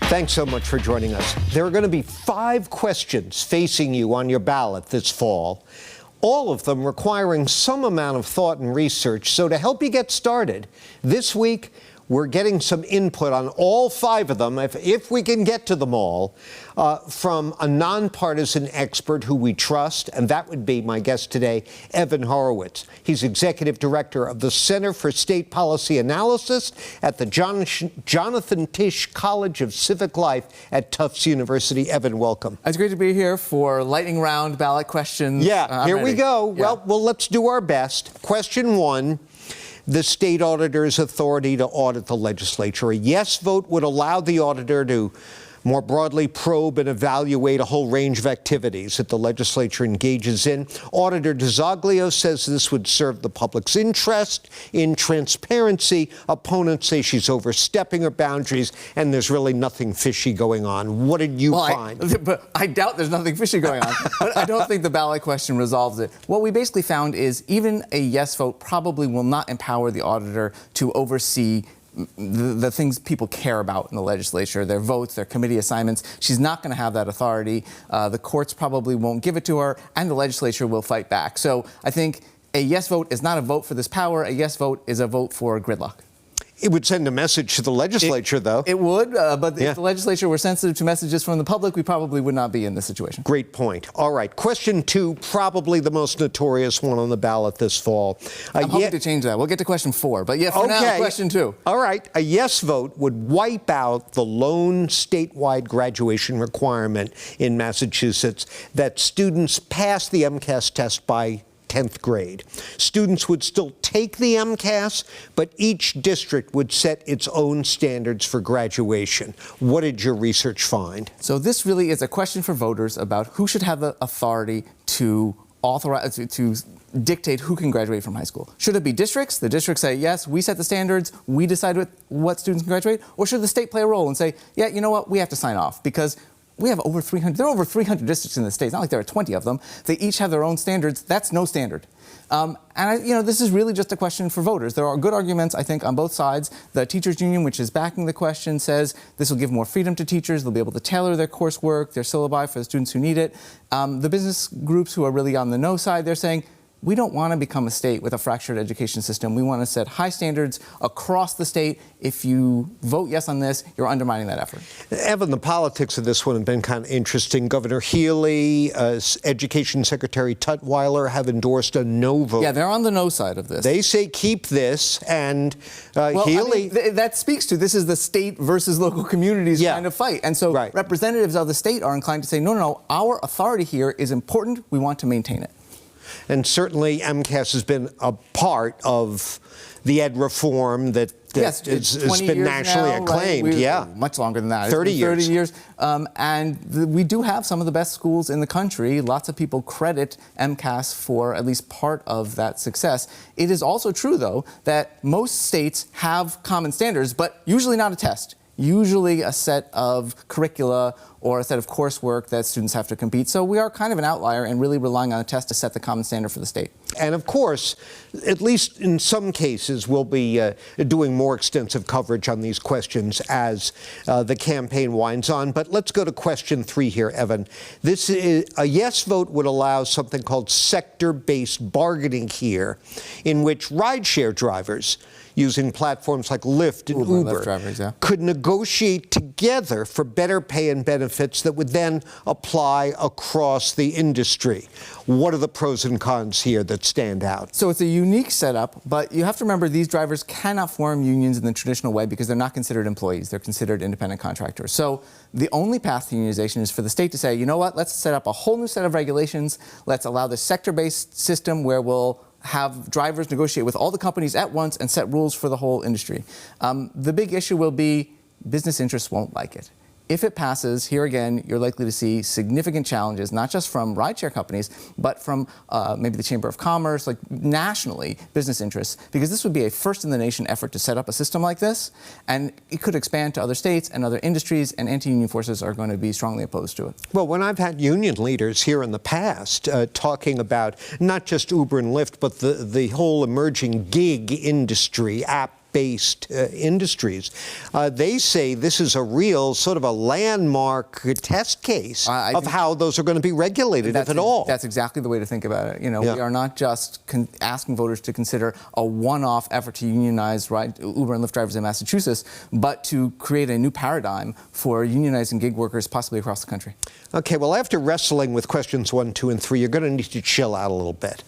Thanks so much for joining us. There are going to be 5 questions facing you on your ballot this fall, all of them requiring some amount of thought and research. So to help you get started, this week we're getting some input on all 5 of them, if we can get to them all, from a nonpartisan expert who we trust, and that would be my guest today, Evan Horowitz. He's executive director of the Center for State Policy Analysis at the Jonathan Tisch College of Civic Life at Tufts University. Evan, welcome. It's great to be here for lightning round ballot questions. Yeah, here we go. Yeah. Well, let's do our best. Question 1. The state auditor's authority to audit the legislature. A yes vote would allow the auditor to more broadly probe and evaluate a whole range of activities that the legislature engages in. Auditor DeZoglio says this would serve the public's interest in transparency. Opponents say she's overstepping her boundaries and there's really nothing fishy going on. What did you find? But I doubt there's nothing fishy going on. But I don't think the ballot question resolves it. What we basically found is even a yes vote probably will not empower the auditor to oversee the things people care about in the legislature, their votes, their committee assignments. She's not going to have that authority. The courts probably won't give it to her, and the legislature will fight back. So I think a yes vote is not a vote for this power. A yes vote is a vote for gridlock. It would send a message to the legislature, though. It would, but if the legislature were sensitive to messages from the public, we probably would not be in this situation. Great point. All right, question 2, probably the most notorious one on the ballot this fall. I'm hoping to change that. We'll get to question 4, but yeah, for now, question 2. All right, a yes vote would wipe out the lone statewide graduation requirement in Massachusetts that students pass the MCAS test by 10th grade. Students would still take the MCAS, but each district would set its own standards for graduation. What did your research find? So this really is a question for voters about who should have the authority to authorize, to dictate who can graduate from high school. Should it be districts? The districts say, yes, we set the standards, we decide what students can graduate? Or should the state play a role and say, yeah, you know what, we have to sign off because we have over 300, there are over 300 districts in the state. It's not like there are 20 of them. They each have their own standards. That's no standard. This is really just a question for voters. There are good arguments, I think, on both sides. The teachers union, which is backing the question, says this will give more freedom to teachers. They'll be able to tailor their coursework, their syllabi for the students who need it. The business groups who are really on the no side, they're saying, we don't want to become a state with a fractured education system. We want to set high standards across the state. If you vote yes on this, you're undermining that effort. Evan, the politics of this one have been kind of interesting. Governor Healy, Education Secretary Tutwiler have endorsed a no vote. Yeah, they're on the no side of this. They say keep this, and Healy... that speaks to this is the state versus local communities kind of fight. And so representatives of the state are inclined to say, no, our authority here is important. We want to maintain it. And certainly MCAS has been a part of the ed reform that has been nationally acclaimed. Much longer than that. 30 years. 30 years. We do have some of the best schools in the country. Lots of people credit MCAS for at least part of that success. It is also true, though, that most states have common standards, but usually not a test. Usually a set of curricula or a set of coursework that students have to compete. So we are kind of an outlier and really relying on a test to set the common standard for the state. And of course, at least in some cases, we'll be doing more extensive coverage on these questions as the campaign winds on. But let's go to question 3 here, Evan. This is a yes vote would allow something called sector-based bargaining here, in which rideshare drivers using platforms like Lyft and Uber could negotiate together for better pay and benefits that would then apply across the industry. What are the pros and cons here that stand out? So it's a unique setup, but you have to remember these drivers cannot form unions in the traditional way because they're not considered employees. They're considered independent contractors. So the only path to unionization is for the state to say, you know what, let's set up a whole new set of regulations. Let's allow the sector-based system where we'll have drivers negotiate with all the companies at once and set rules for the whole industry. The big issue will be business interests won't like it. If it passes, here again, you're likely to see significant challenges, not just from rideshare companies, but from maybe the Chamber of Commerce, like nationally, business interests, because this would be a first-in-the-nation effort to set up a system like this, and it could expand to other states and other industries, and anti-union forces are going to be strongly opposed to it. Well, when I've had union leaders here in the past talking about not just Uber and Lyft, but the whole emerging gig industry, app based industries. They say this is a real sort of a landmark test case of how those are going to be regulated, if at all. That's exactly the way to think about it. We are not just asking voters to consider a one-off effort to unionize Uber and Lyft drivers in Massachusetts, but to create a new paradigm for unionizing gig workers possibly across the country. Okay, well, after wrestling with questions 1, 2, and 3, you're going to need to chill out a little bit.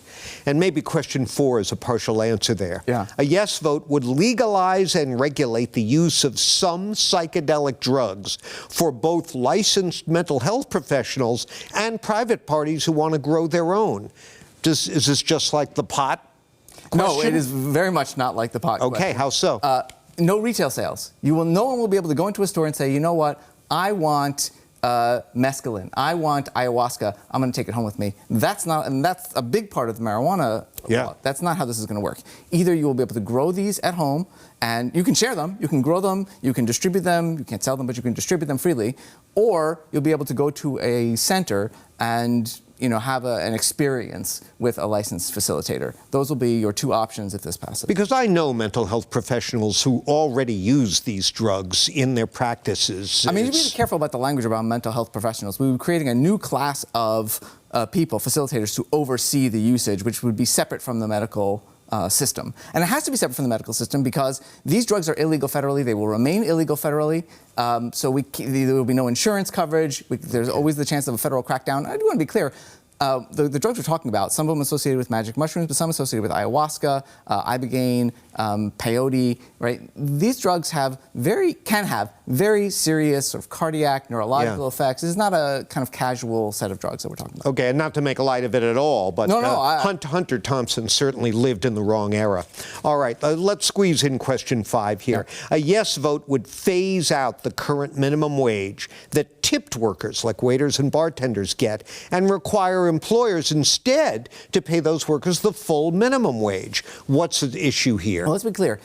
And maybe question 4 is a partial answer there. Yeah. A yes vote would legalize and regulate the use of some psychedelic drugs for both licensed mental health professionals and private parties who want to grow their own. Is this just like the pot question? No, it is very much not like the pot question. Okay, how so? No retail sales. No one will be able to go into a store and say, you know what, I want mescaline. I want ayahuasca. I'm going to take it home with me. That's a big part of the marijuana law. That's not how this is going to work. Either you will be able to grow these at home, and you can share them, you can grow them, you can distribute them, you can't sell them, but you can distribute them freely, or you'll be able to go to a center and have an experience with a licensed facilitator. Those will be your 2 options if this passes. Because I know mental health professionals who already use these drugs in their practices. I mean, you need to be careful about the language around mental health professionals. We were creating a new class of people, facilitators, to oversee the usage, which would be separate from the medical system. And it has to be separate from the medical system because these drugs are illegal federally. They will remain illegal federally. So there will be no insurance coverage. There's always the chance of a federal crackdown. I do want to be clear. The drugs we're talking about, some of them associated with magic mushrooms, but some associated with ayahuasca, ibogaine, peyote, right? These drugs can have very serious sort of cardiac, neurological effects. This is not a kind of casual set of drugs that we're talking about. Okay, and not to make light of it at all, but Hunter Thompson certainly lived in the wrong era. All right, let's squeeze in question 5 here. A yes vote would phase out the current minimum wage that tipped workers like waiters and bartenders get and require employers instead to pay those workers the full minimum wage. What's the issue here? Well, let's be clear.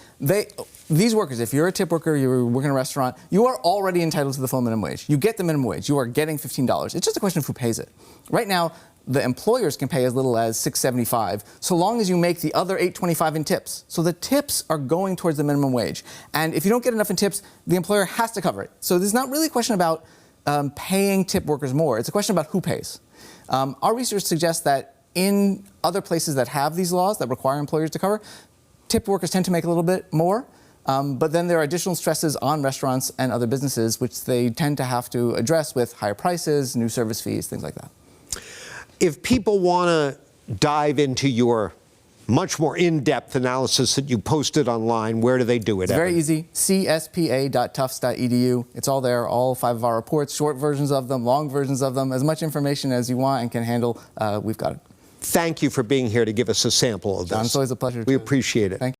These workers, if you're a tip worker, you're working in a restaurant, you are already entitled to the full minimum wage. You get the minimum wage. You are getting $15. It's just a question of who pays it. Right now, the employers can pay as little as $6.75, so long as you make the other $8.25 in tips. So the tips are going towards the minimum wage. And if you don't get enough in tips, the employer has to cover it. So this is not really a question about paying tip workers more. It's a question about who pays. Our research suggests that in other places that have these laws that require employers to cover, tip workers tend to make a little bit more, but then there are additional stresses on restaurants and other businesses which they tend to have to address with higher prices, new service fees, things like that. If people want to dive into your much more in-depth analysis that you posted online, where do they do it? It's very easy, cspa.tufts.edu. It's all there, all 5 of our reports, short versions of them, long versions of them, as much information as you want and can handle, we've got it. Thank you for being here to give us a sample of this. John, it's always a pleasure. We appreciate it. Thank you.